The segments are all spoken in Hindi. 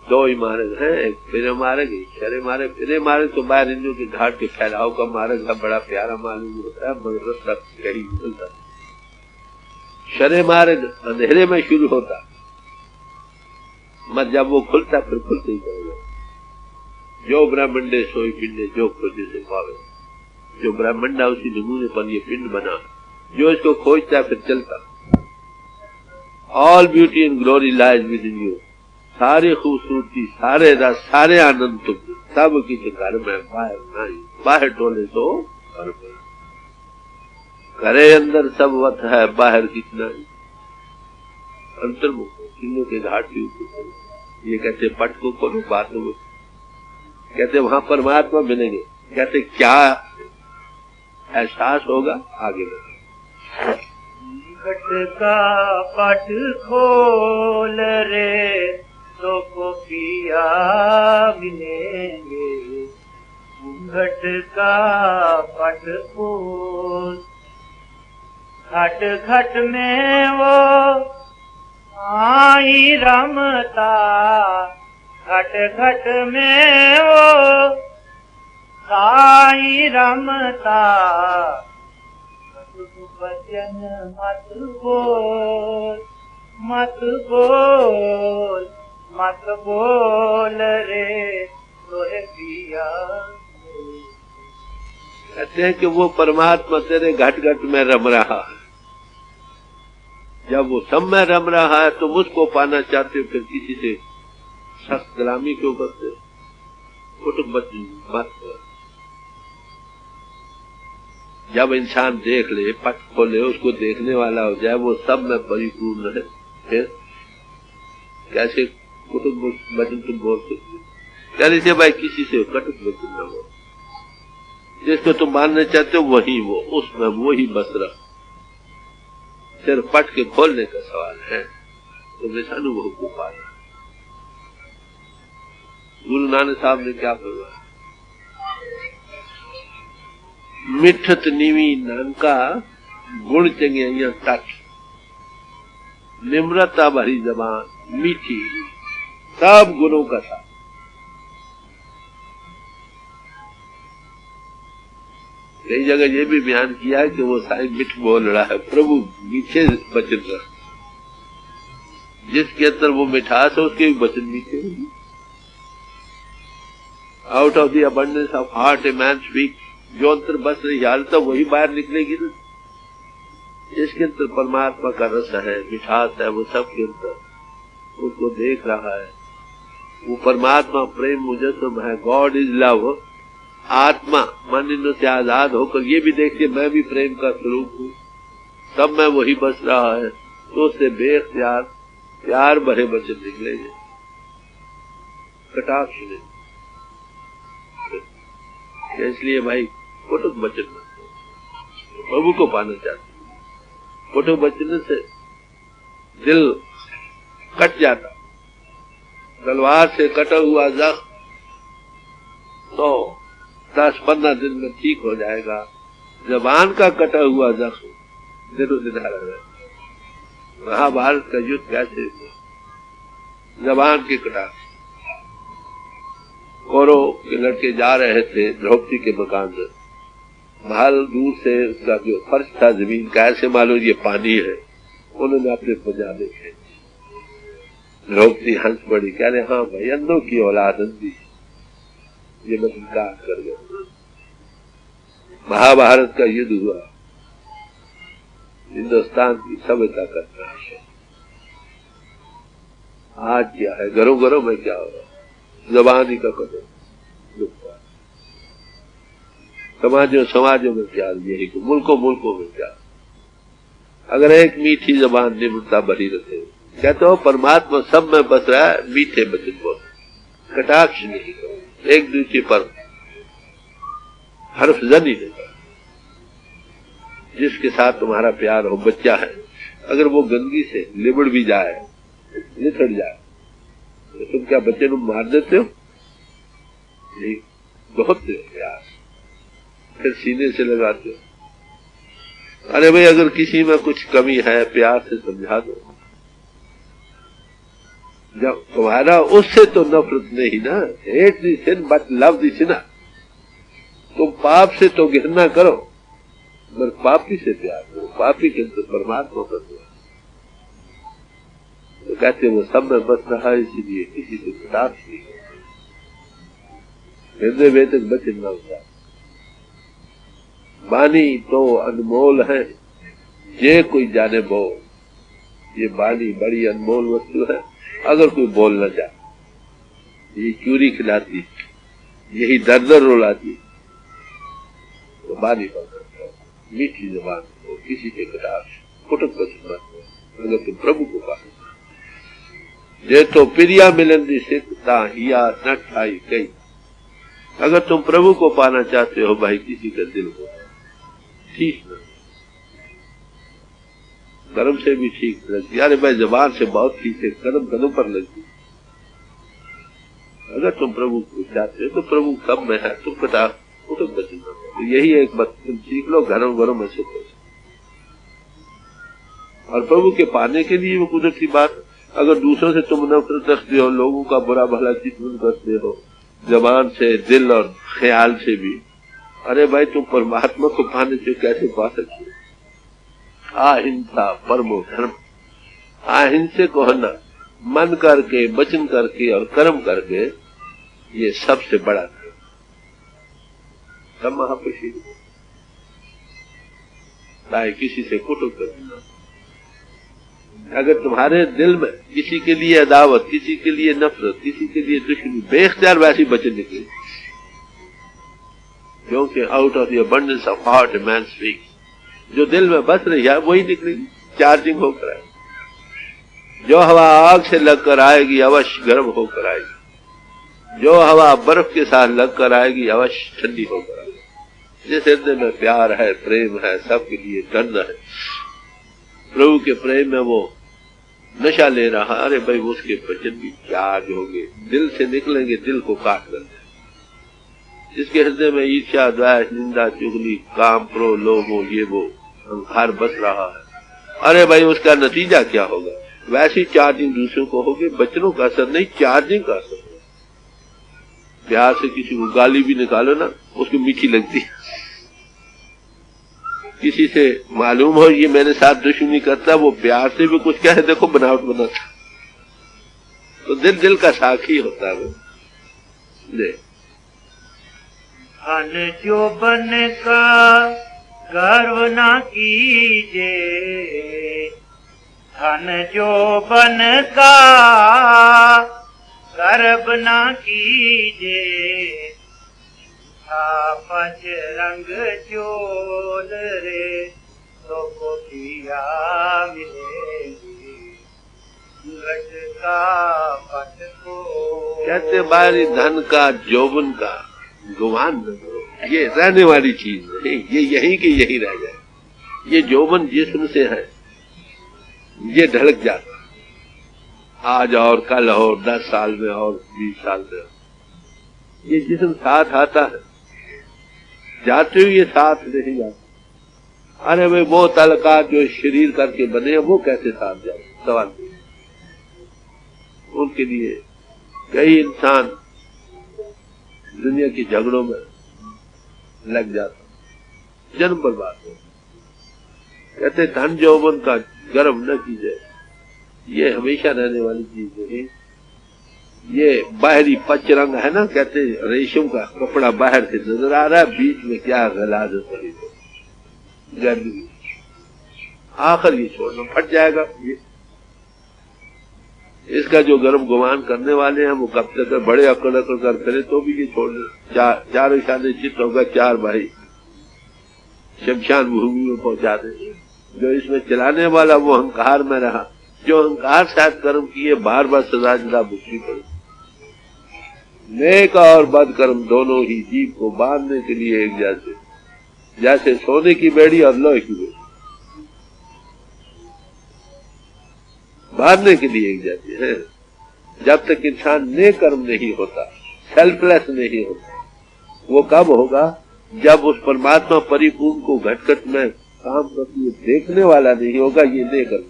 दो ही मार्ग हैं, एक फिरे मार्ग, एक शरे मार्ग। फिरे मार्ग तो बाहर इंद्रियों के घाट के फैलाव का मार्ग है, बड़ा प्यारा मालूम होता है, मगर रास्ता कहीं मिलता। शरे मार्ग अंधेरे में शुरू होता, मत जब वो खुलता फिर खुलते ही जाएगा। जो ब्रह्मंडे सोई पिंडे जो खोजे से पावे। जो ब्रह्मंडा उसी नमूने पर ये पिंड बना, जो इसको खोजता फिर चलता। All beauty and glory lies with in you. सारी खूबसूरती, सारे रस, सारे आनंद तुम सब किसी घर में, बाहर नहीं। बाहर टोले तो घर में, करे अंदर सब वत है, बाहर कितना अंतर्मुख किन्नों के घाट के ऊपर। ये कहते पट को खोलो, बात में कहते वहां परमात्मा मिलेंगे। कहते क्या एहसास होगा, आगे बढ़ो। घट का पट खोल रे तो को पिया मिलेंगे। घट का पट खोल, घट घट में वो आई रमता। घट घट में वो साई रमता। वचन मत बोल, मत बोल, मत बोल रे तोरे पिया। कहते हैं कि वो परमात्मा तेरे घट घट में रम रहा है। जब वो सब में रम रहा है तो उसको पाना चाहते हो, फिर किसी से सख्त गुलामी क्यों करते? कुटुंब मत। जब इंसान देख ले, पट खोले, उसको देखने वाला हो जाए, वो सब में परिपूर्ण है, फिर कैसे कुटुंब वचन तुम बोल सकते? कहने से भाई किसी से कटुक वचन न हो। जिसको तुम मानना चाहते हो वही वो, उसमें वो ही बस रहा। सिर्फ पट के खोलने का सवाल है, तो इस अनुभव को पाना। गुरु नानक साहब ने क्या करवाया? मिठत नीवी नानका गुण चंगिया तट, निम्रता भरी जबान मीठी, सब गुणों का था। कई जगह ये भी बयान किया है कि वो साईं मिठ बोल रहा है, प्रभु मीठे वचन रहा। जिसके अंदर वो मिठास है उसके भी वचन मीठे होंगे। Out of the abundance of heart a man speak. जो अंतर बस रही हालत है वही बाहर निकलेगी ना। जिसके अंदर परमात्मा का रस है, मिठास है, वो सबके अंदर उसको देख रहा है। वो परमात्मा प्रेम मुजस्सम है, गॉड इज लव। आत्मा मन इंद्र से आजाद होकर ये भी देखिए मैं भी प्रेम का स्वरूप हूँ, सब में वही बस रहा है, तो उससे बेख्तियार प्यार भरे वचन निकलेंगे, कटाक्ष नहीं। इसलिए भाई कुटुंब वचन प्रभु को पाना चाहते। कुटुंब वचन से दिल कट जाता। तलवार से कटा हुआ जख्म तो 10-15 दिन में ठीक हो जाएगा। जबान का कटा हुआ जख्म दिनों दिन आ रहा है। महाभारत का युद्ध कैसे हुआ? जबान के कटा। कौरव के लड़के जा रहे थे द्रौपदी के मकान में। बाहर दूर से उसका जो फर्श था जमीन का, ऐसे मालूम ये पानी है। उन्होंने अपने पंजाबे थे। द्रौपदी हंस पड़ी, कह रहे हाँ भाई अंधों की औलाद अंधी, ये मैं इनकार कर गया। महाभारत का युद्ध हुआ, हिंदुस्तान की सभ्यता का नाश है। आज क्या है, घरों घरों में क्या हो रहा है? जबान ही का कदम समाजों में क्या, यही मुल्कों में क्या। अगर एक मीठी जबान निम्रता भरी रखे, कहते हो परमात्मा सब में बस रहा है, मीठे वचन बोल, कटाक्ष नहीं करो, एक दूसरे पर हर्फ जन ही नहीं करो। जिसके साथ तुम्हारा प्यार हो, बच्चा है, अगर वो गंदगी से लिबड़ भी जाए, निथड़ जाए, तो तुम क्या बच्चे को मार देते हो? नहीं, बहुत प्यार, फिर सीने से लगाते हो। अरे भाई अगर किसी में कुछ कमी है, प्यार से समझा दो। जब तुम्हारा उससे तो नफरत नहीं ना, hate the sin but love the sinner. तुम पाप से तो घृणा करो मगर पापी से प्यार करो, पापी के अंदर परमात्मा का दो। तो कहते वो सब में बस रहा है, इसीलिए किसी से खिलाफ नहीं। हृदय वेदक वचन न होता। वाणी तो अनमोल है, जे कोई जाने बो। ये वाणी बड़ी अनमोल वस्तु है, अगर कोई बोल न जाए। ये चूरी खिलाती, यही दर दर रुलाती, तो वाणी पर मीठी जबान हो, किसी के खिलाफ कुटुक वचन मत हो। अगर तुम प्रभु को पाओ, जे तो प्रिया मिलन दी सिकता हिया न ठाई कई। अगर तुम प्रभु को पाना चाहते हो भाई, किसी का दिल को ठीक न, कर्म से भी ठीक लगती। अरे भाई जबान से बहुत ठीक है, कदम कदम पर लगती। अगर तुम प्रभु को चाहते हो तो प्रभु कब में है, तुम कटा कुटुक वचन मत हो। यही एक बात तुम सीख लो, घरों घरों में सुख हो। और प्रभु के पाने के लिए वो कुदरती बात, अगर दूसरों से तुम नफरत रखते हो, लोगों का बुरा भला चिंतन करते हो, जबान से, दिल और ख्याल से भी, अरे भाई तुम परमात्मा को पाने से कैसे पा सकते हो? अहिंसा परमो धर्म। अहिंसे को होना मन करके, वचन करके और कर्म करके, ये सबसे बड़ा धर्म। सब महापुरुष चाहे किसी से कुटुक करना। अगर तुम्हारे दिल में किसी के लिए अदावत, किसी के लिए नफरत, किसी के लिए दुश्मनी, बेख्तियार वैसी वचन निकले, क्योंकि out of the abundance of heart a man speaks. जो दिल में बस रही है वही निकलेगी, चार्जिंग होकर आएगी। जो हवा आग से लगकर आएगी अवश्य गर्म होकर आएगी, जो हवा बर्फ के साथ लगकर आएगी अवश्य ठंडी होकर आएगी। जिस हृदय में प्यार है, प्रेम है, सबके लिए डरना है, प्रभु के प्रेम में वो नशा ले रहा, अरे भाई उसके वचन भी चार्ज होंगे, दिल से निकलेंगे, दिल को काट कर। जिसके हृदय में ईर्ष्या, द्वेष, निंदा, चुगली, काम, क्रोध, लोभ, ये वो अहंकार बस रहा है, अरे भाई उसका नतीजा क्या होगा? वैसी चार्जिंग दूसरों को होगी। बचनों का असर नहीं, चार्जिंग का असर। प्यार से किसी को गाली भी निकालो ना, उसको मीठी लगती। किसी से मालूम हो ये मेरे साथ दुश्मनी करता, वो प्यार से भी कुछ कहे, देखो बनावट बनाता, तो दिल दिल का साक्षी होता है। धन जो बन का गर्व ना कीजे, धन जो बन का गर्व ना कीजे, पच रंग चोल रे तो को पिया मिलेगी, गज का पट को। कहते बारी धन का, जौवन का गुमान न करो, ये रहने वाली चीज है, ये यहीं की यही रह जाए। ये जौवन जिस्म से है, ये ढलक जाता, आज और कल और 10 साल में और 20 साल में, ये जिस्म साथ आता है, जाते हुए साथ नहीं जाता। अरे भाई वो तलका जो शरीर करके बने हैं, वो कैसे साथ जाए? सवाल। उनके लिए कई इंसान दुनिया के झगड़ों में लग जाता, जन्म बर्बाद हो। कहते धन जौवन का गर्व न कीजिए, ये हमेशा रहने वाली चीज है। ये बाहरी पच रंग है ना, कहते रेशम का कपड़ा बाहर से नजर आ रहा है, बीच में क्या गलाजत पड़ी गर्मी, आखिर ये छोड़ना फट जाएगा। ये इसका जो गर्म गुमान करने वाले हैं वो कब तक बड़े अकड़ अकड़ कर करे तो भी ये छोड़ दे। चार शादी चित्त होगा, 4 भाई शमशान भूमि में पहुंचा दे। जो इसमें चलाने वाला वो अहंकार में रहा, जो अहंकार साथ कर्म किए बार बार सजा जदा भुगतनी पड़ी। नेक और बद कर्म दोनों ही जीव को बांधने के लिए एक जैसे, जैसे सोने की बेड़ी और लोहे की बेड़ी बांधने के लिए एक जैसे है। जब तक इंसान नेक कर्म नहीं होता, सेल्फलेस नहीं होता, वो कब होगा? जब उस परमात्मा परिपूर्ण को घट घट में काम करते हुए देखने वाला नहीं होगा। ये नेक कर्म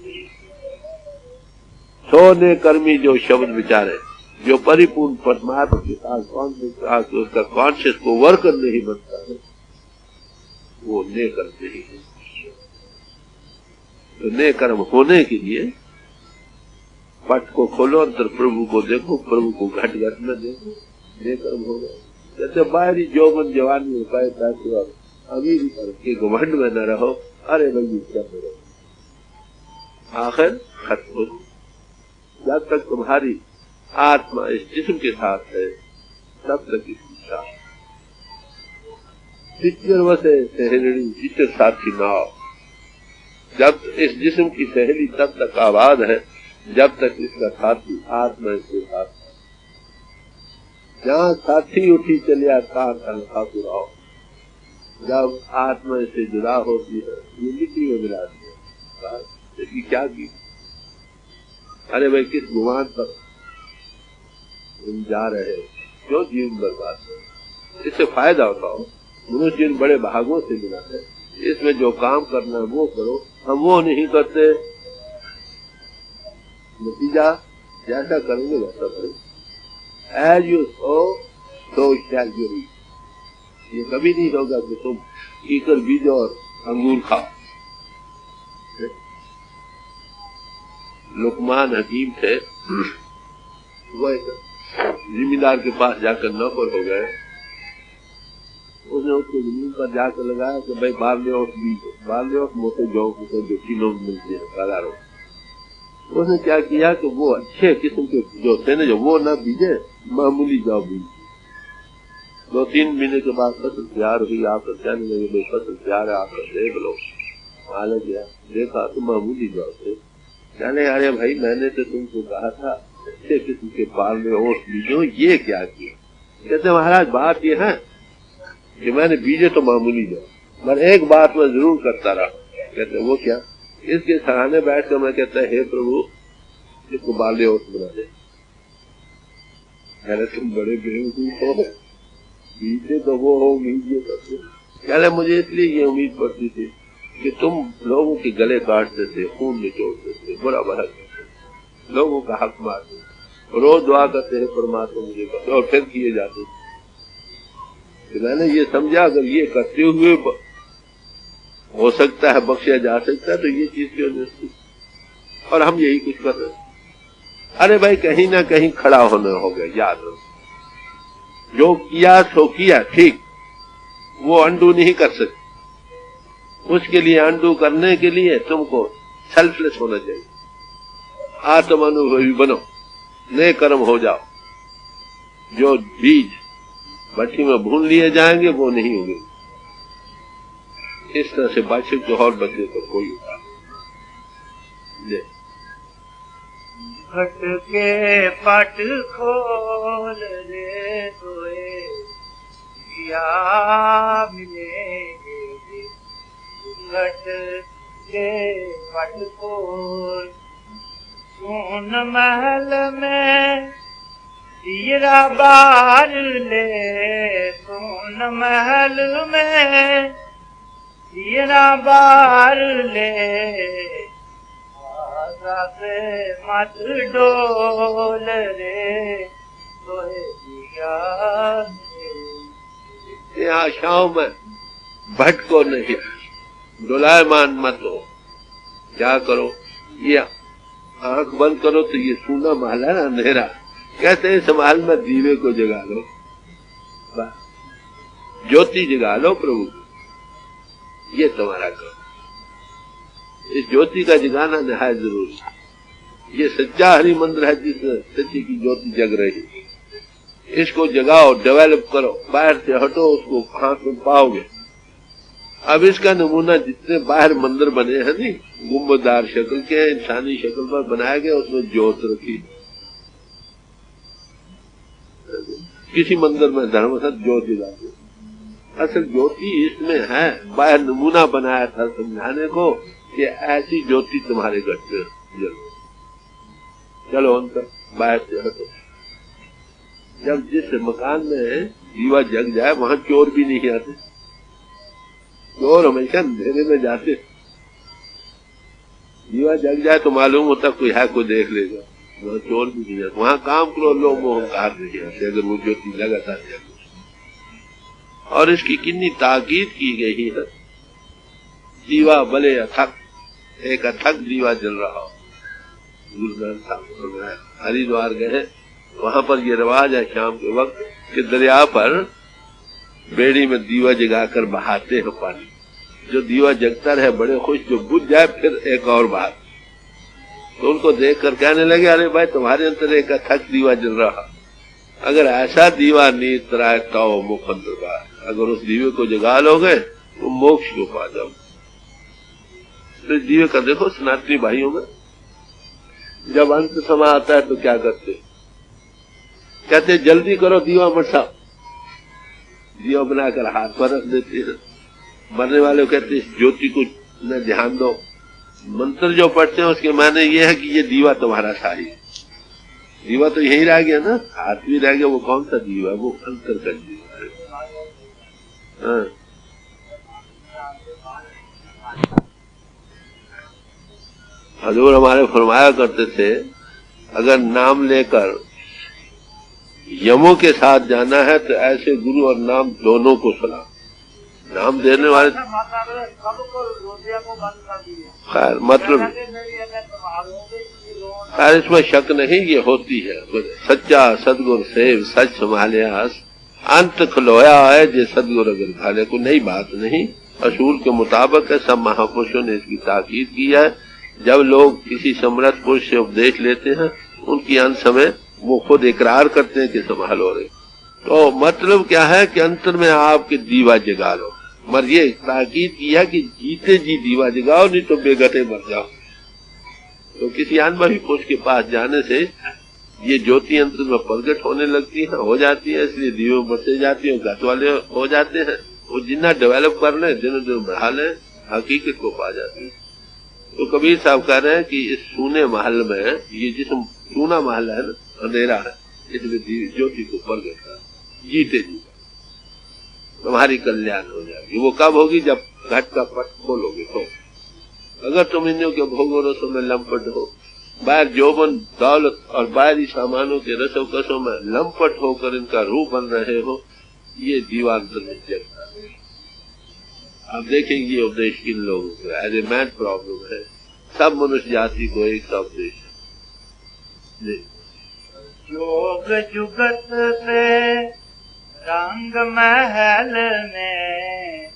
सो ने कर्मी जो शब्द विचारे, जो परिपूर्ण परमात्मा के साथ उसका कॉन्शियस को वर्कर नहीं बनता है, वो ने कर्म नहीं है। तो ने कर्म होने के लिए पट को खोलो, अंतर प्रभु को देखो, प्रभु को घट घट में देखो, ने कर्म हो गए। जैसे बाहरी जौवन जवानी में पाए पैसे और अमीरी के घमंड में न रहो, अरे भाई क्या करो, आखिर खत्म हो। जब तक तुम्हारी आत्मा इस जिस्म के साथ है तब तक इसकी साथ। चित्तवसे सहेली चित्त साथी नाव, जब इस जिस्म की सहेली तब तक आबाद है जब तक इसका साथी आत्मा इसके साथ है। जहाँ साथी उठी चलिया कान खातू रहो, जब आत्मा से जुड़ा होती है ये मिट्टी में मिलाती है। इसकी क्या की? अरे भाई किस गुमान पर तुम जा रहे हो, क्यों जीवन बर्बाद है? इससे फायदा उठाओ। मनुष्य इन बड़े भागों से मिला है, इसमें जो काम करना है वो करो। हम वो नहीं करते, नतीजा जैसा करेंगे वैसा करेंगे। As you sow so shall you reap. ये कभी नहीं होगा कि तुम कीकर बीज और अंगूर खाओ। लुकमान हकीम थे, वो एक जिम्मेदार के पास जाकर नौकर हो गए। उसने उसको जमीन पर जाकर लगाया कि भाई बारले मोटे जौ को जो किलो मिलते हैं बाजारों। उसने क्या किया कि वो अच्छे किस्म के जो थे ना, जो वो ना बीजे, मामूली जौ बीजे। 2-3 महीने के बाद फसल तैयार हुई। आकर कहने लगे भाई फसल तैयार है, आकर देख लो। हाल गया, देखा तो मामूली जौ थे। कहने अरे भाई मैंने तो तुमको कहा था अच्छे किस्म के बारले ओट बीजो, ये क्या किया? कहते महाराज बात ये है कि मैंने बीजे तो मामूली जाओ, मगर एक बात मैं जरूर करता रहा। कहते वो क्या? इसके सराहने बैठ कर मैं कहता हे प्रभु इसको बारले ओट बना दे। कहते तुम बड़े बेवकूफ हो, बीजे तो वो हो बीजे करते। कहते मुझे इसलिए ये उम्मीद पड़ती थी कि तुम लोगों के गले काटते थे, खून निचोड़ते थे, बुरा भला करते, लोगों का हक मारते, रोज दुआ करते हैं परमात्मा मुझे बख्शे, और फिर किए जाते थे। तो मैंने ये समझा अगर ये करते हुए हो सकता है बख्शा जा सकता है तो ये चीज क्यों नहीं? और हम यही कुछ कर रहे हैं। अरे भाई कहीं ना कहीं खड़ा होना होगा, याद रखो। जो किया सो किया, ठीक, वो अंडू नहीं कर सकते। उसके लिए अंडू करने के लिए तुमको सेल्फलेस होना चाहिए, आत्मानुभवी बनो, नए कर्म हो जाओ। जो बीज भट्टी में भून लिए जाएंगे वो नहीं होंगे। इस तरह से बादशाह जो और बदले तो कोई उपाय नहीं। घट के पट खोल रे सोए या मिलेंगे। घट के पट खोल, सुन महल में हीरा बार ले। सुन महल में हीरा बार ले। आशा से मत डोल रे सोए दिया। ये आशाओं में भटको नहीं, डोलायमान मत हो। क्या करो? ये आंख बंद करो तो ये सूना महल है ना, अंधेरा। कहते हैं संभाल में दीवे को जगा लो, ज्योति जगा लो प्रभु, ये तुम्हारा काम। इस ज्योति का जगाना निहायत जरूरी। ये सच्चा हरि मंदिर है जिसमें सच्ची की ज्योति जग रही। इसको जगाओ, डेवलप करो, बाहर से हटो, उसको कहां तुम पाओगे। अब इसका नमूना जितने बाहर मंदिर बने हैं नहीं, गुंबददार शक्ल के, इंसानी शक्ल पर बनाए गए, उसमें ज्योत रखी। किसी मंदिर में धर्म से ज्योत जलाते, असल ज्योति इसमें है। बाहर नमूना बनाया था समझाने को कि ऐसी ज्योति तुम्हारे घर पे जलो। चलो अंतर बाहर से हटो। जब जिस मकान में दीवा जग जाए वहां चोर भी नहीं आते। चोर हमेशा अंधेरे में जाते। दीवा जग जाए तो मालूम होता कोई है, कोई देख लेगा। वहाँ चोर भी नहीं है, वहाँ काम क्रोध लोग मोह अहंकार नहीं है, अगर वो ज्योति लगातार जल। और इसकी कितनी ताकीद की गई है। दीवा भले अथक, एक अथक दीवा जल रहा हो। गुरु ग्रंथ साहब हरिद्वार गए, वहां पर ये रिवाज है शाम के वक्त कि दरिया पर बेड़ी में दीवा जगाकर बहाते हैं पानी। जो दीवा जगता रहे बड़े खुश, जो बुझ जाए फिर एक और बात। तो उनको देखकर कहने लगे, अरे भाई तुम्हारे अंदर एक अथक दीवा जल रहा, अगर ऐसा दीवा नीत राय तो मुखंतर बार, अगर उस दीवे को जगा लोगे तो मोक्ष को पा जाओ। तो इस दीवे का देखो सनातनी भाइयों में जब अंत समय आता है तो क्या करते, कहते जल्दी करो दीवा मत साहब, दीवा बनाकर हाथ पर रख देते हैं। मरने वाले कहते इस ज्योति को न ध्यान दो। मंत्र जो पढ़ते हैं उसके माने ये है कि ये दीवा तुम्हारा साही है। दीवा तो यही रह गया ना, हाथ भी रह गया, वो कौन सा दीवा है, वो अंतर का दीवा है। हाँ। हजूर हमारे फरमाया करते थे, अगर नाम लेकर यमों के साथ जाना है तो ऐसे गुरु और नाम दोनों को सुना। नाम देने वाले खैर मतलब खैर इसमें शक नहीं, ये होती है। सच्चा सदगुरु सेव सच संभालियास, अंत खलोया है जे सदगुरु अगर खाले को, नई बात नहीं, असूल के मुताबिक है। सब महापुरुषों ने इसकी ताकीद की है। जब लोग किसी समर्थ पुरुष से उपदेश लेते हैं, उनकी अंत समय वो खुद इकरार करते हैं कि संभालो रे। तो मतलब क्या है कि अंतर में आपके दीवा जगा लो, मर ये ताकीद किया कि जीते जी दीवा जगाओ, नहीं तो बेगटे मर जाओ। तो किसी अनुभवी पुरुष के पास जाने से ये ज्योति अंतर में प्रकट होने लगती है, हो जाती है, इसलिए दीवे बढ़ते जाती है, घाट वाले हो जाते हैं। वो जितना डेवलप कर ले, जिन्होंने बढ़ा ले, हकीकत को पा जाते हैं। तो कबीर साहब कह रहे हैं कि इस सूने महल में, ये जिसम सूना महल है ना, अंधेरा है, इसमें ज्योति को प्रकट कर, जीते जी तुम्हारी कल्याण हो जाएगी। वो कब होगी, जब घट का पट खोलोगे तो। अगर तुम इन के भोगो रसों में लंपट हो, बाहर जोबन दौलत और बाहरी सामानों के रसों कसों में लंपट होकर इनका रूप बन रहे हो, ये दीवांतर में जगता है। आप देखेंगे ये उपदेश किन लोगों को एज ए मैन प्रॉब्लम है। सब मनुष्य जाति को एक सा उपदेश है। योग जुगत से रंग महल में,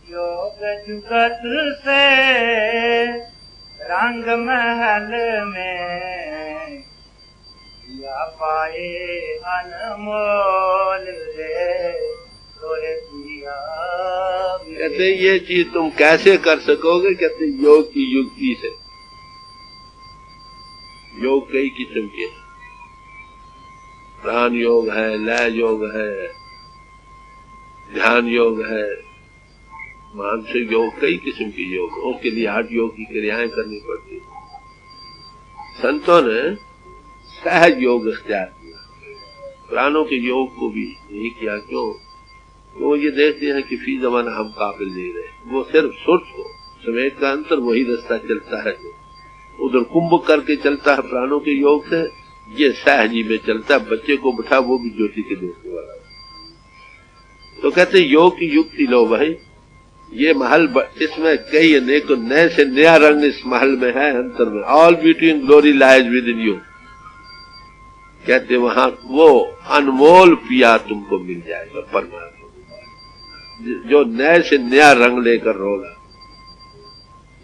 योग जुगत से रंग महल में, या पाए अनमोल रे तोरे पिया। कहते ये चीज तुम कैसे कर सकोगे, कहते योग की युक्ति से। योग कई किस्म के, प्राण योग है, लय योग है, ध्यान योग है, मानसिक योग, कई किस्म के योग। उसके लिए 8 योग की क्रियाएं करनी पड़ती है। संतों ने सहज योग इख्तियार किया, प्राणों के योग को भी नहीं किया। क्यों? तो ये देखते हैं कि फी जमाना हम काबिल नहीं रहे। वो सिर्फ सुर्ख को समेट का अंतर वही रास्ता चलता है, जो उधर कुंभ करके चलता है प्राणों के योग से, ये सहजी में चलता है। बच्चे को बिठा, वो भी ज्योति के देखने वाला। तो कहते योग की युक्ति लो भाई। ये महल, इसमें कई अनेक नए से नया रंग इस महल में है, अंतर में। All beauty and glory lies with in you. कहते वहां वो अनमोल पिया तुमको मिल जाएगा, परमात्मा जो नए से नया रंग लेकर रोगा,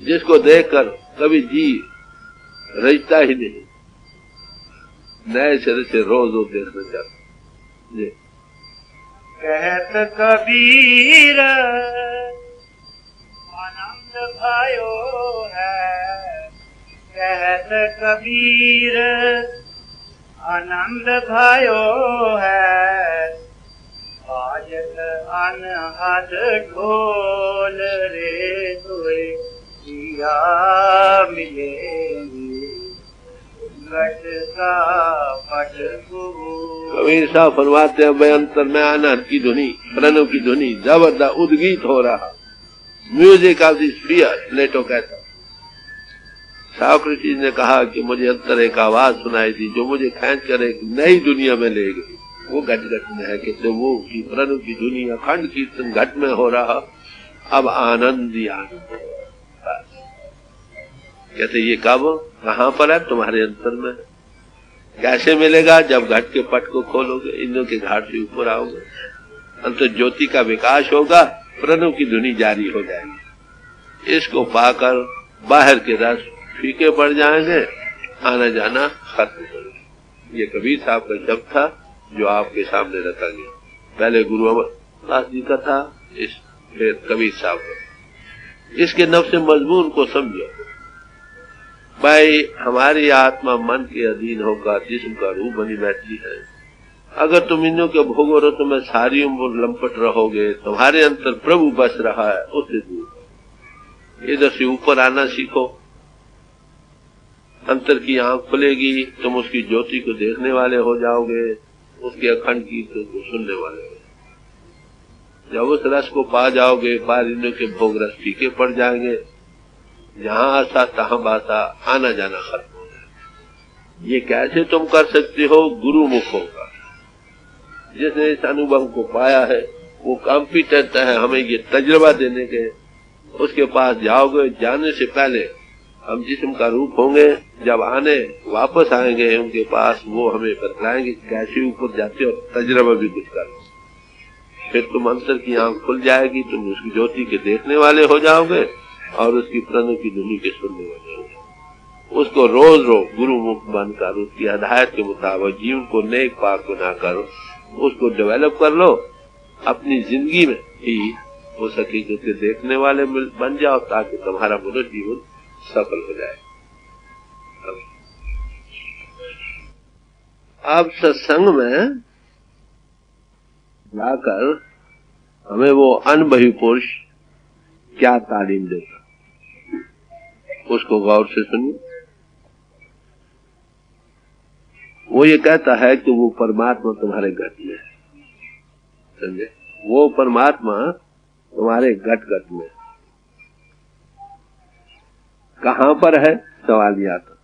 जिसको देखकर कभी जी रजता ही नहीं, नए सिरे से रोज वो देखना चाहता। कहत कबीर आनंद भयो है, कहत कबीर आनंद भयो है, बाजत अनहद ढोल रे तोए पिया मिलेंगे, घट का पट को। कबीर साहब फरमाते हैं भाई अंतर में आनंद की धुनी, प्रणव की धुनी जबरदस्त उद्गीत हो रहा। म्यूजिक ऑफ द स्फीयर, प्लेटो कहता। सॉक्रेटिस ने कहा कि मुझे अंतर एक आवाज सुनाई दी जो मुझे खींच कर एक नई दुनिया में ले गई। वो घट घट में है, कहते वो की प्रणव की दुनिया, अखंड कीर्तन घट में हो रहा, अब आनंद ही आनंद। कहते ये कब कहाँ पर है? तुम्हारे अंतर में। कैसे मिलेगा? जब घट के पट को खोलोगे, इंद्रों के घाट से ऊपर आओगे, अंतर ज्योति का विकास होगा, प्रणव की धुनी जारी हो जाएगी। इसको पाकर बाहर के रस फीके पड़ जाएंगे, आना जाना खत्म हो जाएगा। ये कबीर साहब का शब्द था जो आपके सामने रखा गया। पहले गुरु अमरदास जी का था, फिर कबीर साहब का। इसके नफ्स मजमून को समझो भाई। हमारी आत्मा मन के अधीन होकर जिस्म का रूप बनी बैठी है। अगर तुम इन्हों के भोग और तो में सारी उम्र लंपट रहोगे, तुम्हारे अंतर प्रभु बस रहा है, उससे दूर इधर से ऊपर आना सीखो। अंतर की आंख खुलेगी, तुम उसकी ज्योति को देखने वाले हो जाओगे, उसके अखंड कीर्तन को सुनने वाले हो। जब उस रस को पा जाओगे, बाहर इन्हों के भोग रस फीके पड़ जाएंगे, जहां आशा तहां बासा, आना जाना खत्म हो जाए। ये कैसे तुम कर सकते हो? गुरु मुख होगा। जिसने इस अनुभव को पाया है वो कॉम्पिटेंट है हमें ये तजुर्बा देने के। उसके पास जाओगे, जाने से पहले हम जिस्म का रूप होंगे, जब आने वापस आएंगे उनके पास, वो हमें बतलाएंगे कैसे ऊपर जाते हो, तजुर्बा भी कुछ करो। फिर तुम अंतर की आंख खुल जाएगी, तुम उसकी ज्योति के देखने वाले हो जाओगे और उसकी प्रणव की धुनी के सुनने वाले हो जाओगे। उसको रोज रोज गुरु मुख बनकर उसकी हिदायत के मुताबिक जीवन को नेक पाक बना करो, उसको डेवलप कर लो। अपनी जिंदगी में ही हो सके उसे देखने वाले बन जाओ, ताकि तुम्हारा मनुष्य जीवन सफल हो जाए। अब सत्संग में जाकर हमें वो अनुभवी पुरुष क्या तालीम देता, उसको गौर से सुनिए। वो ये कहता है कि वो परमात्मा तुम्हारे घट में है, समझे? वो परमात्मा तुम्हारे घट घट में कहां पर है? सवाल यह था।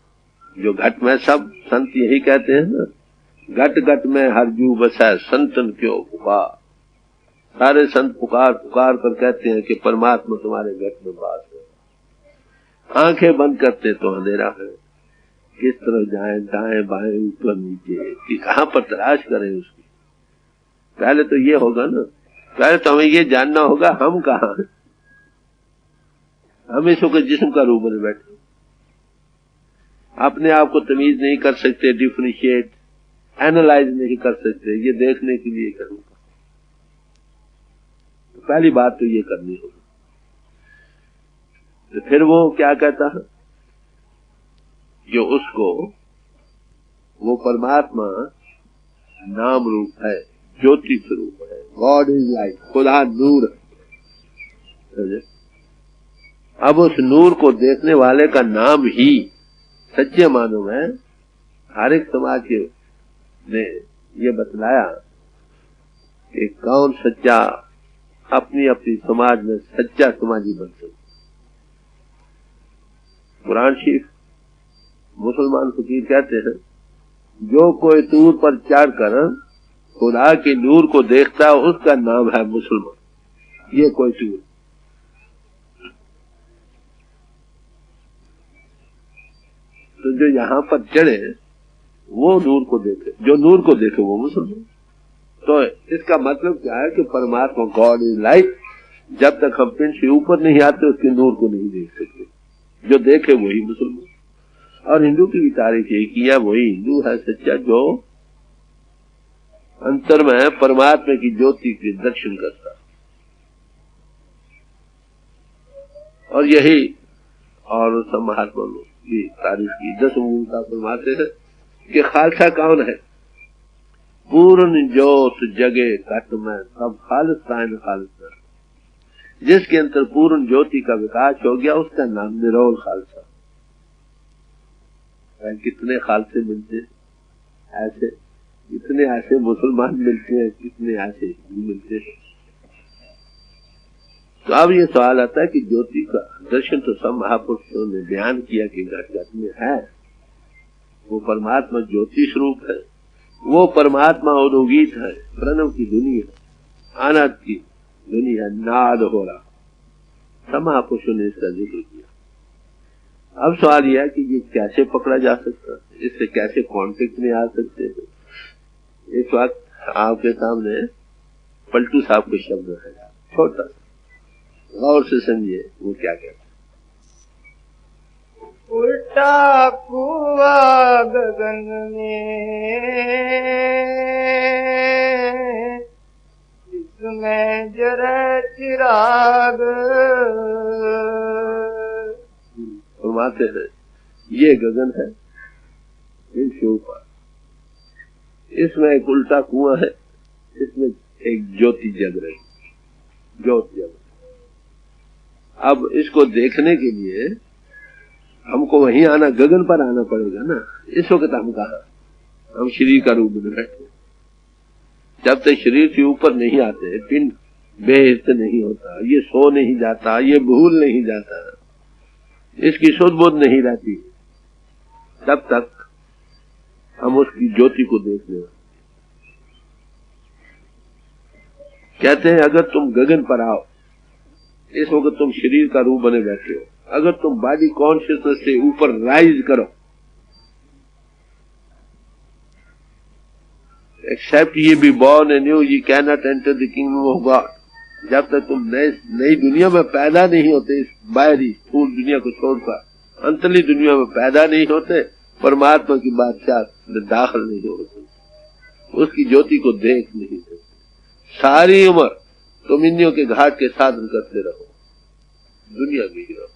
जो घट में, सब संत यही कहते हैं ना, घट घट में हर जू बसा संतन क्यों पुकार। सारे संत पुकार पुकार कर कहते हैं कि परमात्मा तुम्हारे घट में बात है। आंखें बंद करते तो अंधेरा है, किस तरह जाएं, दाएं बाएं ऊपर नीचे, कि कहां पर तलाश करें उसकी। पहले तो ये होगा ना, पहले तो हमें ये जानना होगा हम कहां हैं। हम इसको जिस्म का रूप में बैठे, अपने आप को तमीज नहीं कर सकते, डिफरेंशिएट एनालाइज नहीं कर सकते। ये देखने के लिए करूंगा, तो पहली बात तो ये करनी होगी। तो फिर वो क्या कहता है, जो उसको वो परमात्मा नाम रूप है, ज्योति स्वरूप है, गॉड इज लाइट, खुदा नूर है। अब उस नूर को देखने वाले का नाम ही सच्चे मानो में हर एक समाज के ने ये बतलाया कि कौन सच्चा अपनी अपनी समाज में सच्चा समाजी बन सकता। कुरान शरीफ मुसलमान फकीर कहते हैं, जो कोई तूर पर चढ़कर खुदा के नूर को देखता है उसका नाम है मुसलमान। ये कोई तूर, तो जो यहाँ पर चढ़े वो नूर को देखे, जो नूर को देखे वो मुसलमान। तो इसका मतलब क्या है कि परमात्मा गॉड इज लाइट, जब तक हम पिंड से ऊपर नहीं आते उसके नूर को नहीं देख सकते। जो देखे वही मुसलमान। और हिंदू की भी तारीफ यही किया, वही हिंदू है सच्चा जो अंतर में परमात्मा की ज्योति के दर्शन करता। और यही और सब महात्मा लोग की तारीफ की। 10 मूलता फरमाते हैं कि खालसा कौन है? पूर्ण ज्योत जगे घट में सब खालिस्तान खालसा। जिसके अंदर पूर्ण ज्योति का विकास हो गया उसका नाम निरोल खालसा। कितने खालसे मिलते हैं ऐसे, कितने ऐसे मुसलमान मिलते हैं, कितने ऐसे हिंदू मिलते हैं। तो अब ये सवाल आता है कि ज्योति का दर्शन तो सब महापुरुषों ने बयान किया कि घट घट में है, वो परमात्मा ज्योति स्वरूप है, वो परमात्मा उद्गीत है, प्रणव की धुनी है, आनंद की धुनी है, नाद हो रहा। सब महापुरुषों ने इसका जिक्र किया। अब सवाल यह है कि ये कैसे पकड़ा जा सकता है, इससे कैसे कांटेक्ट में आ सकते हैं। इस वक्त आपके सामने पलटू साहब के शब्द है, छोटा सा, गौर से समझिए वो क्या कहते हैं। उल्टा कुआ गगन में, इसमें जरा चिराग। फरमाते हैं ये गगन है इनसे ऊपर, इसमें एक उल्टा कुआं है, इसमें एक ज्योति जग रही, ज्योति जग। अब इसको देखने के लिए हमको वहीं आना, गगन पर आना पड़ेगा ना। इस वक्त हम कहा, हम शरीर का रूप में बैठे। जब तक शरीर के ऊपर नहीं आते, पिंड बेहिस्त नहीं होता, ये सो नहीं जाता, ये भूल नहीं जाता, इसकी सुध बुध नहीं रहती, तब तक हम उसकी ज्योति को देखने वाले। कहते हैं अगर तुम गगन पर आओ, इस वक्त तुम शरीर का रूप बने बैठे हो, अगर तुम बॉडी कॉन्शियसनेस से ऊपर राइज करो, एक्सेप्ट ये be born any you can not enter the kingdom of God. जब तक तुम नई दुनिया में पैदा नहीं होते, इस बाहरी स्थूल दुनिया को छोड़कर अंतली दुनिया में पैदा नहीं होते, परमात्मा की बादशाह में दाखिल नहीं होते, उसकी ज्योति को देख नहीं सकते। सारी उम्र तुम इंद्रियों के घाट के साधन करते रहो, दुनिया में ही रहो।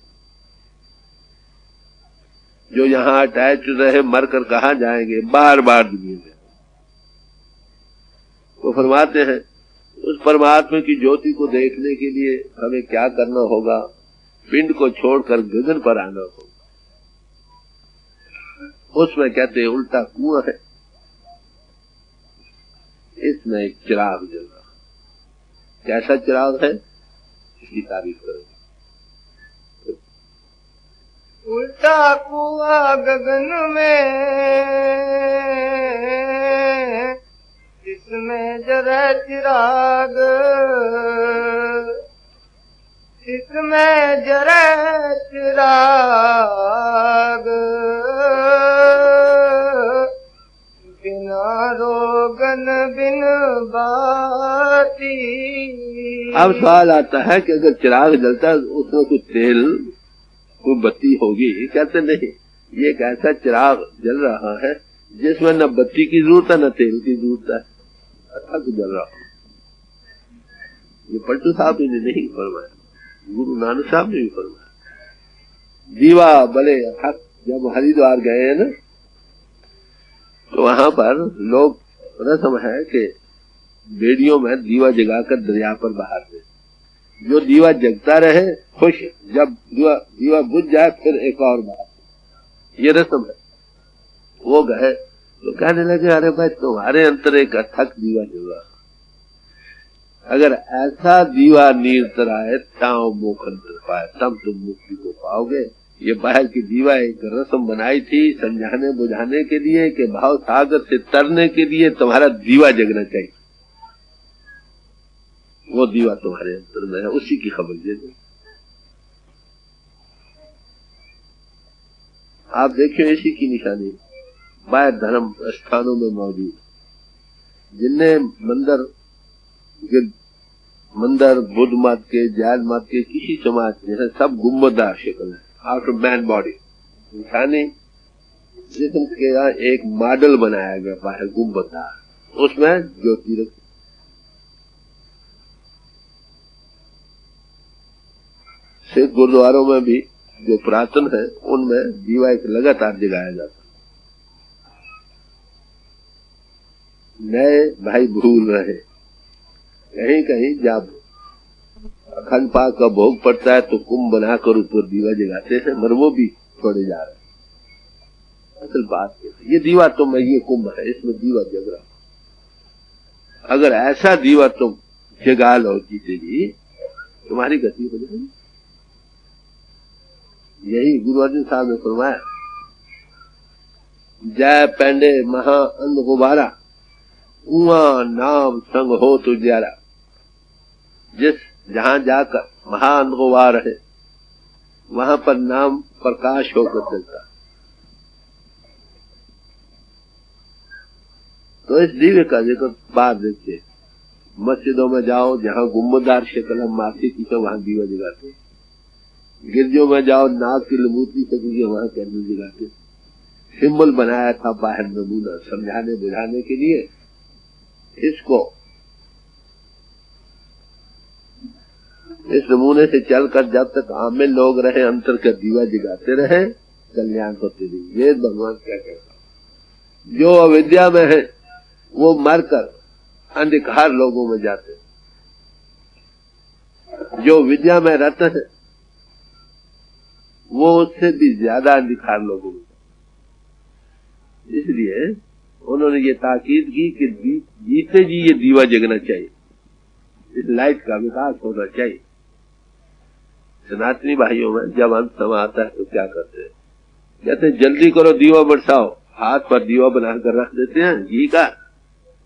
जो यहां अटैच रहे मरकर कहां जाएंगे, बार बार दुनिया में। वो फरमाते हैं उस परमात्मा की ज्योति को देखने के लिए हमें क्या करना होगा, पिंड को छोड़कर गगन पर आना होगा। उसमें कहते हैं उल्टा कुआं है, इसमें एक चिराग जल रहा। कैसा चिराग है, इसकी तारीफ करेंगे। उल्टा कुआ गगन में, इसमें जरा चिराग, इसमें जरा चिराग, बिना रोगन बिन बाती। अब सवाल आता है कि अगर चिराग जलता है उसमें कुछ तेल, कोई बत्ती होगी? कहते नहीं, ये एक ऐसा चिराग जल रहा है जिसमें न बत्ती की जरूरत है न तेल की जरूरत है, अच्छा तो जल रहा। ये पलटू साहब ने नहीं फरमाया, गुरु नानक साहब ने भी फरमाया। दीवा बले हक। जब हरिद्वार गए हैं ना, तो वहां पर लोग रस्म है कि बेड़ियों में दीवा जगाकर दरिया पर बहाते, जो दीवा जगता रहे खुश, जब दीवा बुझ जाए फिर एक और बहाते, ये रस्म है। वो गए तो कहने लगे अरे भाई तुम्हारे अंतर एक अथक दीवा जल रहा, अगर ऐसा दीवा नीर आए ताओ मोखंतर पाए, तब तुम मुक्ति को पाओगे। ये बाहर की दीवा एक रस्म बनाई थी समझाने बुझाने के लिए कि भाव सागर से तरने के लिए तुम्हारा दीवा जगना चाहिए। वो दीवा तुम्हारे अंतर में है, उसी की खबर दे दो। आप देखिए इसी की निशानी बाहर धर्म स्थानों में मौजूद, जिनने मंदिर बुद्ध मत के, जैन मत के, किसी समाज के सब गुम्बददार शक्ल है, आफ्टर मैन बॉडी, इंसानी जिस्म के एक मॉडल बनाया गया बाहर गुम्बददार, उसमें ज्योति रखी। सिख गुरुद्वारों में भी जो पुरातन है उनमें दीवा एक लगातार जगाया जाता। नए भाई भूल रहे, कहीं कहीं जब अखंड पाक का भोग पड़ता है तो कुंभ बनाकर ऊपर दीवा जगाते हैं, मगर वो भी छोड़े जा रहे हैं। असल बात ये दीवा तो मैं, ये कुंभ है, इसमें दीवा जग रहा। अगर ऐसा दीवा तुम जगा लो जीते जी, तुम्हारी गति हो जाएगी। यही गुरु अर्जुन साहब ने फरमाया, जय पेंडे महा अंध गुबारा, उआ नाम संग हो तुझ्यारा। जिस जहां जाकर महा अंध गुबार है, वहां पर नाम प्रकाश होकर चलता। तो इस दिव्य का जिक्र बाहर देखते, मस्जिदों में जाओ जहां गुम्बदार शक्ल हम माथे की, तो वहां दीवा जगाते। गिरजों में जाओ नाग की लबूती से की, वहां कैंडल जगाते। सिंबल बनाया था बाहर नमूना समझाने बुझाने के लिए। इसको इस नमूने से चलकर जब तक आमिल लोग रहे, अंतर का दीवा जगाते रहे, कल्याण होते रही। वेद भगवान क्या कहता, जो अविद्या में है वो मरकर अंधकार लोगों में जाते, जो विद्या में रहते हैं वो उससे भी ज्यादा अंधकार लोगों में। इसलिए उन्होंने ये ताकीद की कि जीते जी ये दीवा जगना चाहिए, इस लाइट का विकास होना चाहिए। सनातनी भाइयों में जब अंत समय आता है तो क्या करते हैं, कहते जल्दी करो दीवा बरसाओ, हाथ पर दीवा बनाकर रख देते हैं, घी का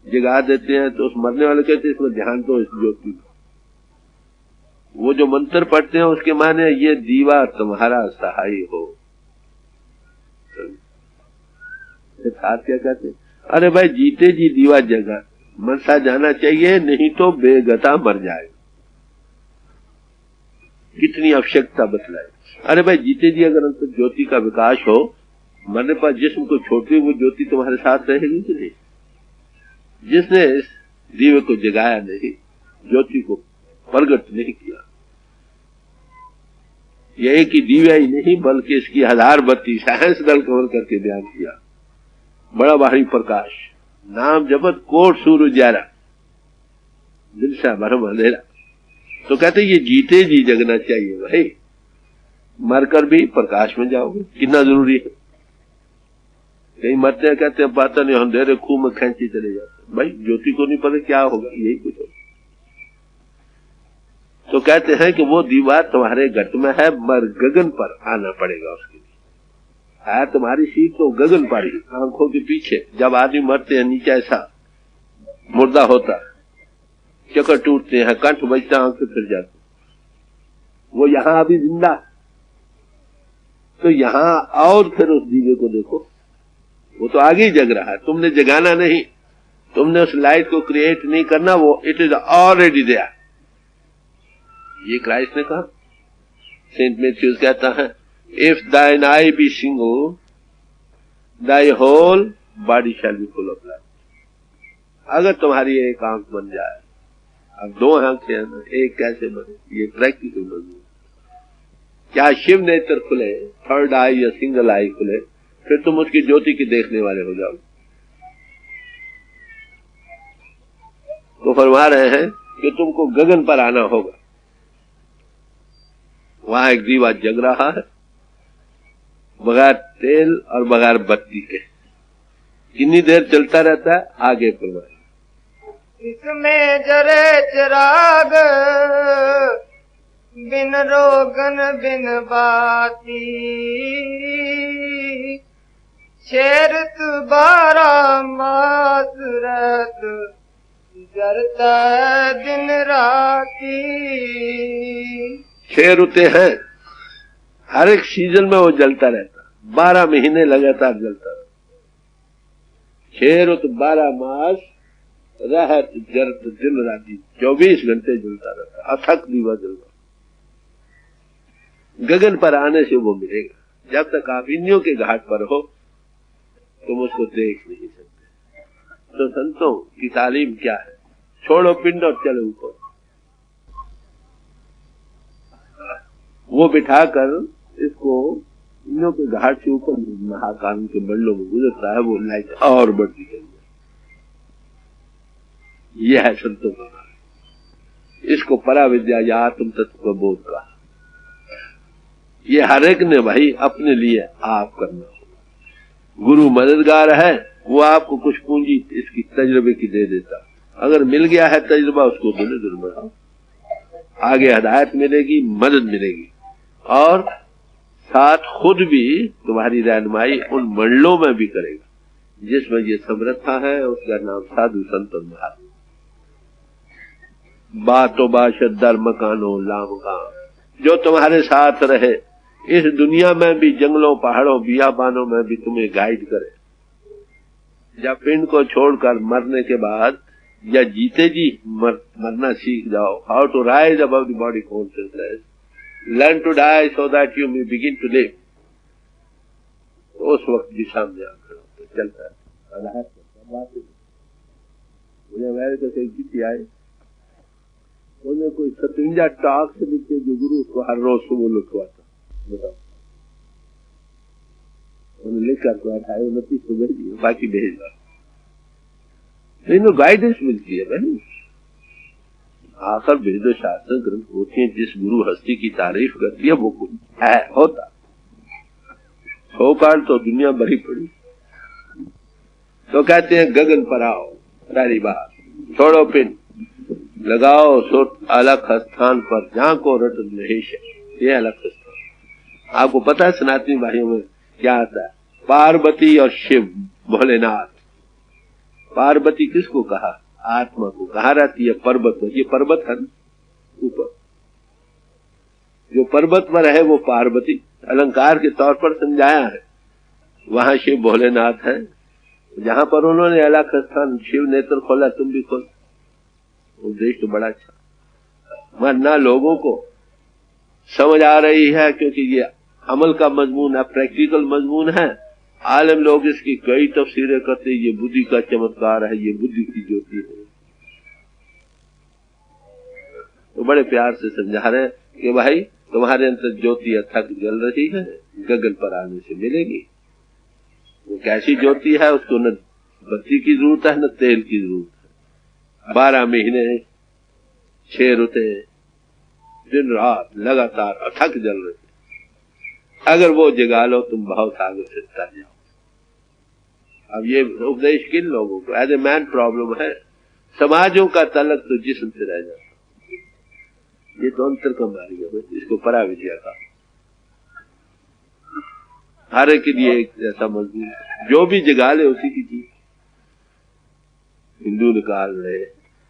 जगा देते हैं। तो उस मरने वाले कहते हैं इसमें ध्यान दो इस ज्योति को। वो जो मंत्र पढ़ते हैं उसके माने ये दीवा तुम्हारा सहाय हो। साथ क्या कहते हैं, अरे भाई जीते जी दीवा जगा, मनसा जाना चाहिए, नहीं तो बेगता मर जाएगा। कितनी आवश्यकता बतलाए। अरे भाई जीते जी अगर अंतर ज्योति का विकास हो, मरने पर जिस्म को छोड़ते वो ज्योति तुम्हारे साथ रहेगी कि नहीं। जिसने इस दीवे को जगाया नहीं, ज्योति को प्रगट नहीं किया, यह एक ही दीवा ही नहीं बल्कि इसकी 1000 बत्ती साइंस दल कवर करके बयान किया। बड़ा भारी प्रकाश, नाम जपत कोट सूर उजारा, दिल सा भरम अंधेरा। तो कहते ये जीते जी जगना चाहिए भाई, मरकर भी प्रकाश में जाओगे, कितना जरूरी है। कहीं मरते हैं कहते हैं पता नहीं, अंधेरे खूह में खेची चले जाते, भाई ज्योति को नहीं पता क्या होगा, यही कुछ होगा। तो कहते हैं कि वो दीवार तुम्हारे घट में है, मर गगन पर आना पड़ेगा उसके लिए। है तुम्हारी सीट तो गगन पर ही, आंखों के पीछे। जब आदमी मरते हैं नीचे ऐसा मुर्दा होता, चक्कर टूटते हैं, कंठ बजता, आंखें फिर जाती, वो यहां अभी जिंदा। तो यहां और फिर उस दीवे को देखो, वो तो आगे ही जग रहा है, तुमने जगाना नहीं, तुमने उस लाइट को क्रिएट नहीं करना, वो इट इज ऑलरेडी देयर। ये क्राइस्ट ने कहा। सेंट मैथ्यूज कहता है, if thine eye be single thy whole body shall be full of light. अगर तुम्हारी एक आंख बन जाए, अब 2 आंखें हैं ना, एक कैसे बने, ये प्रैक्टिकल बने। क्या शिव नेत्र खुले, थर्ड आई या सिंगल आई खुले, फिर तुम उसकी ज्योति के देखने वाले हो जाओ। तो फरमा रहे हैं कि तुमको गगन पर आना होगा। वहां एक दीवा जग रहा है बगैर तेल और बगैर बत्ती के। कितनी देर चलता रहता है, आगे फरमाए, इसमें जरे चिराग बिन रोगन बिन बाती, शेरत 12 मास रहत जरता दिन राती। 6 रुते हैं, हर एक सीजन में वो जलता रहता, 12 महीने लगातार जलता रहता। 6 रुत 12 मास रहत जरत दिन राती, 24 घंटे जलता रहता, अथक दीवा जलता। गगन पर आने से वो मिलेगा। जब तक आप इंद्रियों के घाट पर हो तुम उसको देख नहीं सकते। तो संतों की तालीम क्या है, छोड़ो पिंड और चलो ऊपर। वो बिठाकर इसको इंद्रियों के घाट से ऊपर महाकाल के मंडलों में गुजरता है, वो लाइट और बढ़ती है। यह है संतों का, इसको पराविद्या या आत्म तत्व का बोध का। ये हर एक ने भाई अपने लिए आप करना होगा। गुरु मददगार है, वो आपको कुछ पूंजी इसकी तजुर्बे की दे देता। अगर मिल गया है तजुर्बा, उसको बोले बढ़ाओ। आगे हिदायत मिलेगी, मदद मिलेगी, और साथ खुद भी तुम्हारी रहनुमाई उन मंडलों में भी करेगा जिसमें ये समर्था है। उसका नाम साधु संत और महात्मा। बातो बाशद दर मकानो लाम का, जो तुम्हारे साथ रहे इस दुनिया में भी, जंगलों पहाड़ों बियाबानों में भी तुम्हें गाइड करे। जब पिंड को छोड़कर मरने के बाद या जीते जी मरना सीख जाओ, how to rise above the body consciousness, learn to die so that you may begin to live, उस वक्त भी सामने आ खड़ा होता चलता है। मुझे अमेरिका से चिट्ठी आई, उन्हें कोई 57 टॉक से लिखे जो गुरु उसको हर रोज सुबह लिखवाता। बताओ, उन्हें लिखकर तो 28-29 को भेज दिया, बाकी भेज दो। इन्हें गाइडेंस मिलती है भाई। आखिर वेद शास्त्र ग्रंथ होते हैं, जिस गुरु हस्ती की तारीफ करती है वो कुछ है होता। सोकाल तो दुनिया भरी पड़ी, तो कहते हैं गगन पर आओ, पहली बात छोड़ो पिन, लगाओ सुर अलग स्थान पर, जहां को रट महेश, ये अलग स्थान। आपको पता है सनातनी भाइयों में क्या आता है? पार्वती और शिव भोलेनाथ। पार्वती किसको कहा? आत्मा को। कहा रहती है पर्वत पर, ये पर्वत है ना ऊपर, जो पर्वत पर है वो पार्वती अलंकार के तौर पर समझाया है। वहां शिव भोलेनाथ है, जहां पर उन्होंने अलग स्थान शिव नेत्र खोला, तुम भी खोल। उद्देश्य तो बड़ा अच्छा, मगर ना लोगों को समझ आ रही है, क्योंकि ये अमल का मजमून है, प्रैक्टिकल मजमून है। आलम लोग इसकी कई तफसीरें करते, ये बुद्धि का चमत्कार है, ये बुद्धि की ज्योति है। तो बड़े प्यार से समझा रहे हैं कि भाई तुम्हारे अंदर ज्योति अथक जल रही है, गगन पर आने से मिलेगी। वो कैसी ज्योति है? उसको न बत्ती की जरूरत है न तेल की जरूरत है। 12 महीने 6 रुते दिन रात लगातार अथक जल रही। अगर वो जगा लो तुम बहुत आगे से तर जाओ। अब ये उपदेश किन लोगों को? एज ए मैन प्रॉब्लम है। समाजों का तलक तो जिस्म से रह जाता, ये तो अंतर का मार्ग है, इसको पराविद्या का। हर एक के लिए एक ऐसा मजबूत, जो भी जगा ले उसी की चीज। हिंदू निकाल रहे,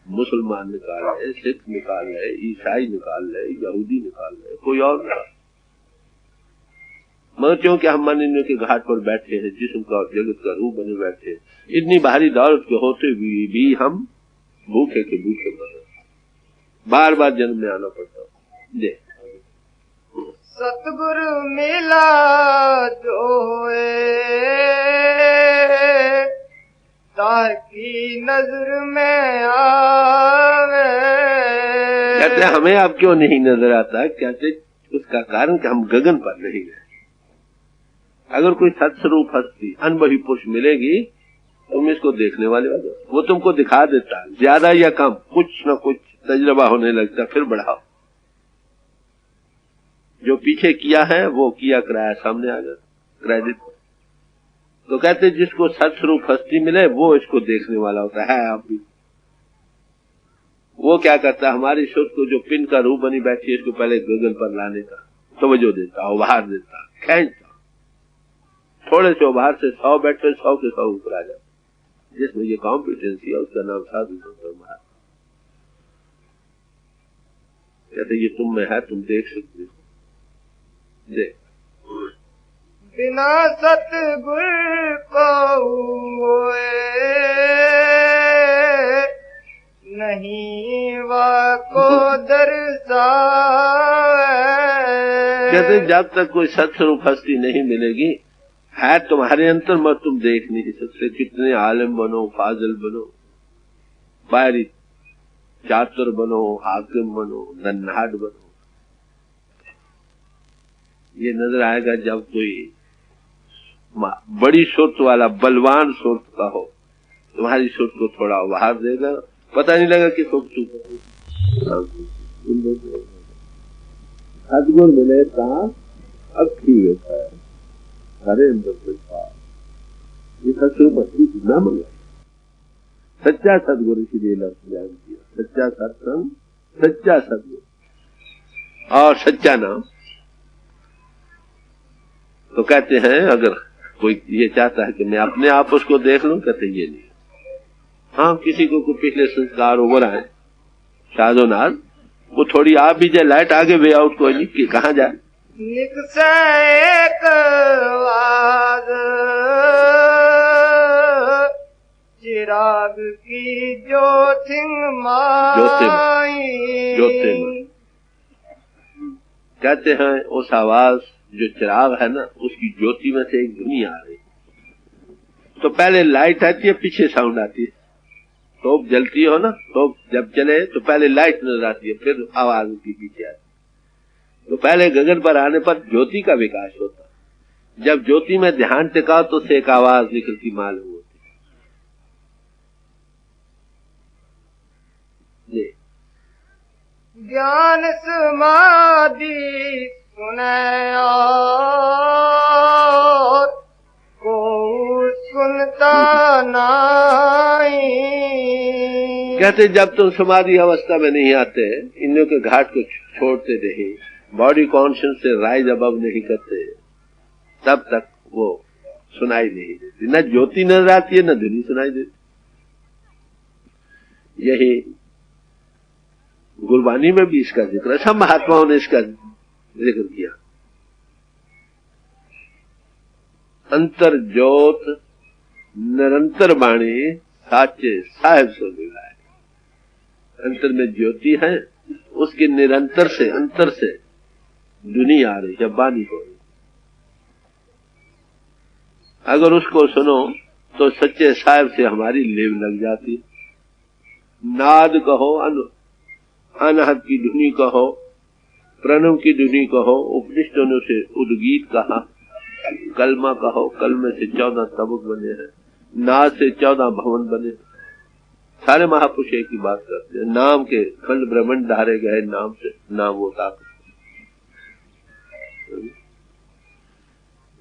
मुसलमान निकाल रहे, सिख निकाल रहे, ईसाई निकाल रहे, यहूदी निकाल रहे, कोई और निकाल। मगर क्योंकि हम मन के घाट पर बैठे हैं, जिस्म का और जगत का रूप बने बैठे हैं, इतनी भारी दौलत के होते हुए भी हम भूखे के भूखे मर रहे, बार बार जन्म में आना पड़ता। दे सतगुरु मिला जोए ताकि नजर में आवे। कहते हमें अब क्यों नहीं नजर आता? कहते उसका कारण कि हम गगन पर नहीं गए। अगर कोई सत्स्वरूप हस्ती अनुभवी पुरुष मिलेगी, तुम इसको देखने वाले हो, वो तुमको दिखा देता, ज्यादा या कम कुछ न कुछ तजुर्बा होने लगता, फिर बढ़ाओ। जो पीछे किया है वो किया कराया सामने आ जाता, क्रेडिट। तो कहते जिसको सत्स्वरूप हस्ती मिले वो इसको देखने वाला होता है। आप भी वो क्या करता है? हमारी सुर को जो पिन का रूप बनी बैठी है, इसको पहले गगन पर लाने का तवज्जो देता, उभार देता, खींचता। थोड़े से उभार से 100 बैठे, 100 के 100 ऊपर आ जाते। जिसमें ये कॉम्पिटेंसी है उसका नाम साधु संत महात्मा। कहते ये तुम में है, तुम देख सकते हो। देख बिना सतगुर को नहीं वाको दर्शावे। कहते जब तक कोई सत्स्वरूप हस्ती नहीं मिलेगी, है तुम्हारे अंतर में, तुम देख नहीं सकते। कितने आलिम बनो, फाजिल बनो, बाहरी चातुर बनो, हाकिम बनो, धन्नाट बनो, ये नजर आएगा जब कोई बड़ी सुर्त वाला बलवान सुर्त का हो, तुम्हारी सुर्त को थोड़ा उभार देगा, पता नहीं लगा कि सुख सदगुर मिले कहा अखी वेता है, हरे अंदर बैठा। ये सत्स्वरूप हस्ती न मंगा। सच्चा सदगुरु इसीलिए लफ्ज़ बयान किया, सच्चा सत्संग, सच्चा सदगुरु। और सच्चा नाम। तो कहते हैं अगर कोई ये चाहता है कि मैं अपने आप उसको देख लूं, कहते ये नहीं। हाँ, किसी को पिछले संस्कार ओवर आए शादोनाद, वो थोड़ी आप भी जाए, लाइट आगे वे आउट कोई नहीं कि कहाँ जाए। निकसेक वाद चिराग की ज्योतिंग माई। कहते हैं उस आवाज जो चिराग है ना, उसकी ज्योति में से एक ध्वनि आ रही। तो पहले लाइट आती है, पीछे साउंड आती है। तोप जलती हो ना, तोप जब चले तो पहले लाइट नजर आती है, फिर आवाज उसकी पीछे आती है। तो पहले गगन पर आने पर ज्योति का विकास होता है। जब ज्योति में ध्यान टिका तो उससे एक आवाज निकलती मालूम होती। ज्ञान समाधि सुने और को सुनता नहीं। कहते जब तुम समाधि अवस्था में नहीं आते, इन लोगों के घाट को छोड़ते नहीं, बॉडी कॉन्शियस से राइज अबव नहीं करते, तब तक वो सुनाई नहीं देती। न ज्योति नजर आती है, न ध्वनि सुनाई देती। यही गुरबानी में भी इसका जिक्र है, सब महात्माओं ने इसका जिक्र किया। अंतर ज्योत निरंतर बाणी साचे साहेब सो मिलाए। अंतर में ज्योति है, उसके निरंतर से, अंतर से दुनिया आ रही है, बानी हो रही। अगर उसको सुनो तो सच्चे साहेब से हमारी लेव लग जाती। नाद कहो, अनहद की धुनी कहो, प्रणव की धुनी कहो, उपनिषदों ने उसे उद्गीत कहा, कलमा कहो, कलमे से 14 तबक बने हैं, नाद से 14 भवन बने। सारे महापुरुष एक ही बात करते हैं, नाम के खंड ब्रह्मांड धारे गए नाम से, नाम वो ताकत।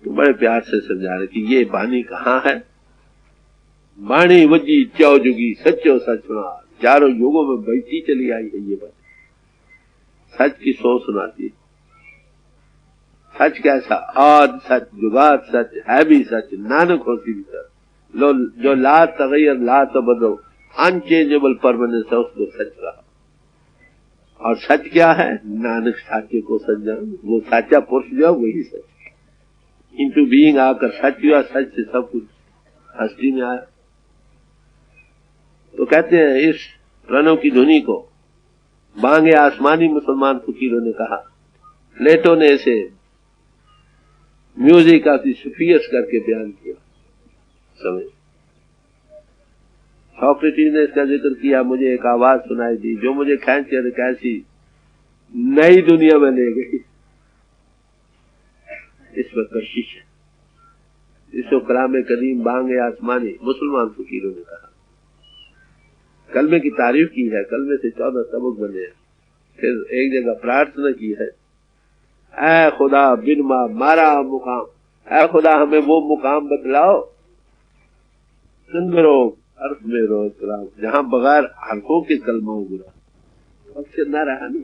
तो बड़े प्यार से समझा रहे कि ये बानी कहाँ है। बाणी वजी चौ जुगी सच्चो सच सुना, चारों युगों में बैठी चली आई है ये बात। सच की सो सुनाती है। सच कैसा? आद सच, जुगात सच, है भी सच, नानक होती भी सच। जो ला तगैर ला तबदो, अनचेंजेबल परमानेंस है, उसको सच रहा। और सच क्या है? नानक साचे को सच जान। वो साचा पुरुष जो वही सच इनटू बीइंग आकर सच हुआ। सच से सब कुछ हस्ती में आया। तो कहते हैं इस प्रणव की ध्वनि को बांगे आसमानी मुसलमान फकीरों ने कहा। प्लेटो ने इसे म्यूजिक ऑफ द सुफियस करके बयान किया। समझ, सोक्रेटिस ने इसका जिक्र किया। मुझे एक आवाज सुनाई दी जो मुझे खींच कर कैसी नई दुनिया में ले गई। इस पर कशिश है। इसको कलाम करीम बांगे आसमानी मुसलमान फकीरों ने कहा। कलमे की तारीफ की है, कलमे से 14 तबक बने हैं। फिर एक जगह प्रार्थना की है, ऐ खुदा बिन मारा मुकाम, ऐ खुदा हमें वो मुकाम बतलाओ सुंदरो अर्थ में रोज जहां बगैर हरफों के कलमा उगरा। अब से न रहा ना।